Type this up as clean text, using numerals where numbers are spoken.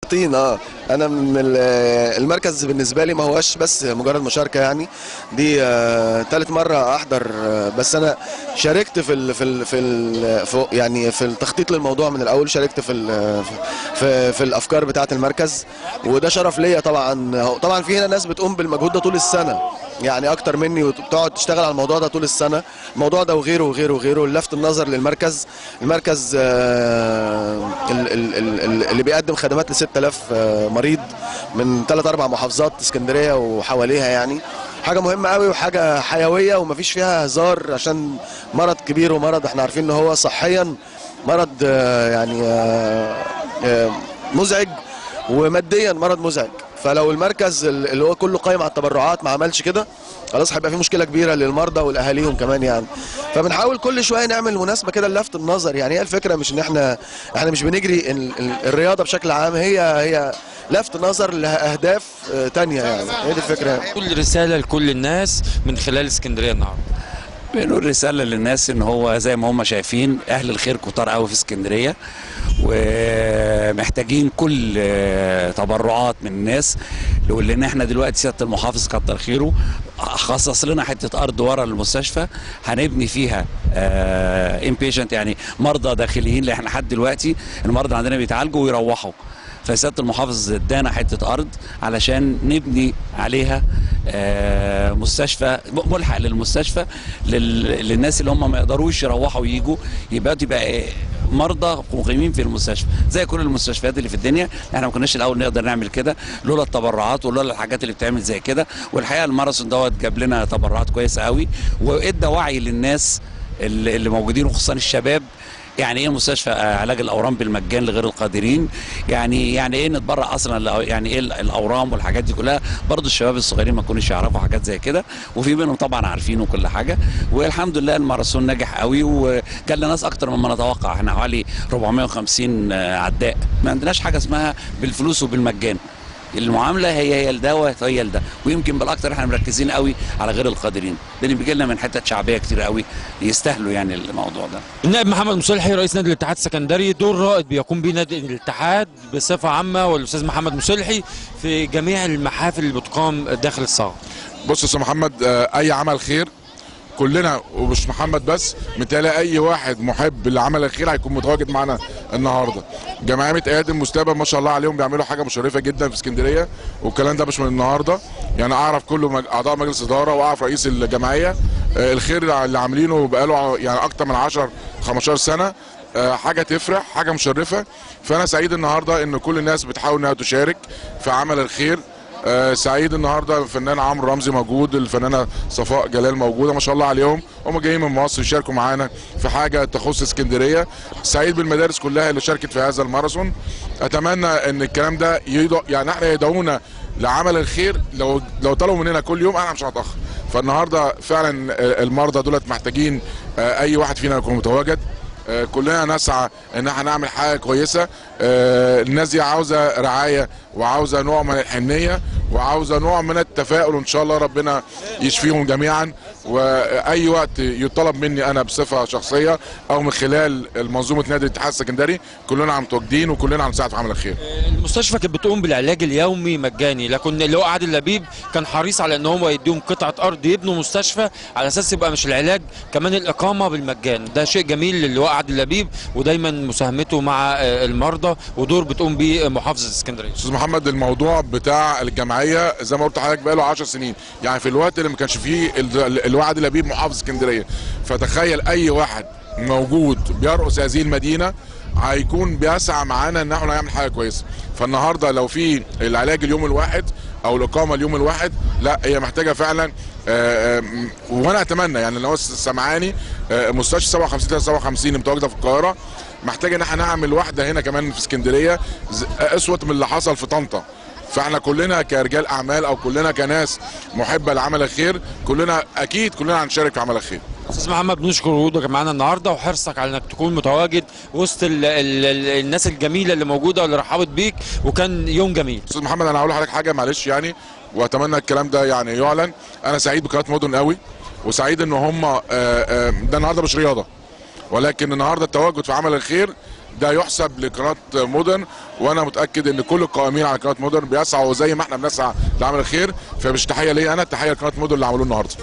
طين. انا من المركز بالنسبه لي ما هوش بس مجرد مشاركه، يعني دي ثالث مره احضر. بس انا شاركت يعني في التخطيط للموضوع من الاول، شاركت في الافكار بتاعه المركز، وده شرف ليا طبعا. طبعا في هنا ناس بتقوم بالمجهود ده طول السنه، يعني اكتر مني، وبتقعد تشتغل على الموضوع ده طول السنه. الموضوع ده وغيره وغيره وغيره، لفت النظر للمركز. المركز اللي بيقدم خدمات ل 6000 مريض من 3 4 محافظات اسكندريه وحواليها، يعني حاجه مهمه قوي وحاجه حيويه ومفيش فيها هزار، عشان مرض كبير ومرض احنا عارفين ان هو صحيا مرض يعني مزعج، وماديا مرض مزعج. فلو المركز اللي هو كله قايم على التبرعات ما عملش كده، خلاص هيبقى في مشكله كبيره للمرضى والاهاليهم كمان يعني. فبنحاول كل شويه نعمل مناسبه كده للفت النظر. يعني هي الفكره مش ان احنا مش بنجري الرياضه بشكل عام، هي لفت نظر لاهداف تانية، يعني هي دي الفكره يعني. كل رساله لكل الناس من خلال اسكندريه النهارده. بنقول رسالة للناس ان هو زي ما هم شايفين اهل الخير كتار قوي في اسكندرية، ومحتاجين كل تبرعات من الناس. لان احنا دلوقتي سيادة المحافظ كتر خيره خصص لنا حتة ارض ورا المستشفى هنبني فيها انبيشنت، يعني مرضى داخليين، لان احنا لحد دلوقتي المرضى عندنا بيتعالجوا ويروحوا. فسيادة المحافظ ادانا حتة أرض علشان نبني عليها مستشفى ملحق للمستشفى للناس اللي هم ما يقدروش يروحوا ويجوا، يبقى مرضى مقيمين في المستشفى زي كل المستشفيات اللي في الدنيا. احنا ما كناش الاول نقدر نعمل كده لولا التبرعات ولولا الحاجات اللي بتعمل زي كده. والحقيقه الماراثون دوت جاب لنا تبرعات كويسه قوي، وادى وعي للناس اللي موجودين وخصوصا الشباب. يعني ايه مستشفى علاج الاورام بالمجان لغير القادرين، يعني ايه نتبرع اصلا، يعني ايه الاورام والحاجات دي كلها. برضو الشباب الصغيرين ما كانوش يعرفوا حاجات زي كده، وفي منهم طبعا عارفين وكل حاجه. والحمد لله الماراثون نجح قوي، وكان لنا ناس اكتر مما نتوقع. احنا حوالي 450 عداء. ما عندناش حاجه اسمها بالفلوس وبالمجان، المعامله هي لده وهي لده، ويمكن بالاكثر احنا مركزين قوي على غير القادرين، لان بيجي لنا من حتت شعبيه كتير قوي يستاهلوا يعني الموضوع ده. النائب محمد مصلحي رئيس نادي الاتحاد السكندري، دور رائد بيقوم به نادي الاتحاد بصفه عامه، والاستاذ محمد مصلحي في جميع المحافل اللي بتقام داخل الصاغه. بص يا استاذ محمد، اي عمل خير كلنا، ومش محمد بس، متهيألي اي واحد محب لعمل الخير هيكون متواجد معانا النهارده. جمعيه ادم مستقبل ما شاء الله عليهم بيعملوا حاجه مشرفه جدا في اسكندريه، والكلام ده مش من النهارده. يعني اعرف كل اعضاء مجلس اداره واعرف رئيس الجمعيه. الخير اللي عاملينه بقاله يعني اكتر من 10 15 سنه، حاجه تفرح، حاجه مشرفه. فانا سعيد النهارده ان كل الناس بتحاول انها تشارك في عمل الخير. سعيد النهارده الفنان عمرو رمزي موجود، الفنانه صفاء جلال موجوده، ما شاء الله عليهم، هم جايين من مصر يشاركوا معانا في حاجه تخص اسكندريه. سعيد بالمدارس كلها اللي شاركت في هذا الماراثون. اتمنى ان الكلام ده يعني احنا يدعونا لعمل الخير. لو طلبوا مننا كل يوم احنا مش هنتاخر. فالنهارده فعلا المرضى دولت محتاجين اي واحد فينا يكون متواجد. كلنا نسعى ان احنا نعمل حاجه كويسه. الناس دي عاوزه رعايه، وعاوزه نوع من الحنيه، وعاوزه نوع من التفاؤل، وان شاء الله ربنا يشفيهم جميعا. واي وقت يطلب مني انا بصفه شخصيه او من خلال منظومه نادي الاتحاد السكندري، كلنا متواجدين وكلنا هنساعد في عمل الخير. المستشفى كانت بتقوم بالعلاج اليومي مجاني، لكن اللي هو عادل لبيب كان حريص على ان هو يديهم قطعه ارض يبنوا مستشفى على اساس يبقى مش العلاج كمان الاقامه بالمجان. ده شيء جميل اللي هو عادل لبيب، ودايما مساهمته مع المرضى ودور بتقوم بيه محافظه اسكندريه. استاذ محمد، الموضوع بتاع الجمعيه زي ما قلت لحضرتك بقى له 10 سنين، يعني في الوقت اللي ما كانش فيه الوعد لبيب محافظ اسكندريه. فتخيل اي واحد موجود بيرقص هذه المدينه هيكون بيسعى معانا ان احنا نعمل حاجه كويسه. فالنهارده لو في العلاج اليوم الواحد او الاقامه اليوم الواحد، لا هي محتاجه فعلا. وانا اتمنى يعني لو سمعاني مستشفى 57 متواجده في القاهره، محتاجه ان احنا نعمل واحده هنا كمان في اسكندريه اسوه من اللي حصل في طنطا. فاحنا كلنا كرجال اعمال او كلنا كناس محبه لعمل الخير، كلنا اكيد كلنا هنشارك في عمل الخير. استاذ محمد، بنشكر وجودك معانا النهارده وحرصك على انك تكون متواجد وسط الناس الجميله اللي موجوده واللي رحبت بيك، وكان يوم جميل. استاذ محمد، انا هقول لحضرتك حاجه معلش يعني، واتمنى الكلام ده يعني يعلن. انا سعيد بقناه مدن قوي، وسعيد ان هم ده النهارده مش رياضه، ولكن النهارده التواجد في عمل الخير ده يحسب لقناه مودرن، وانا متاكد ان كل القائمين على قناه مودرن بيسعوا زي ما احنا بنسعى لعمل الخير. فمش تحيه ليا انا، تحيه لقناه مودرن اللي عملوه النهارده.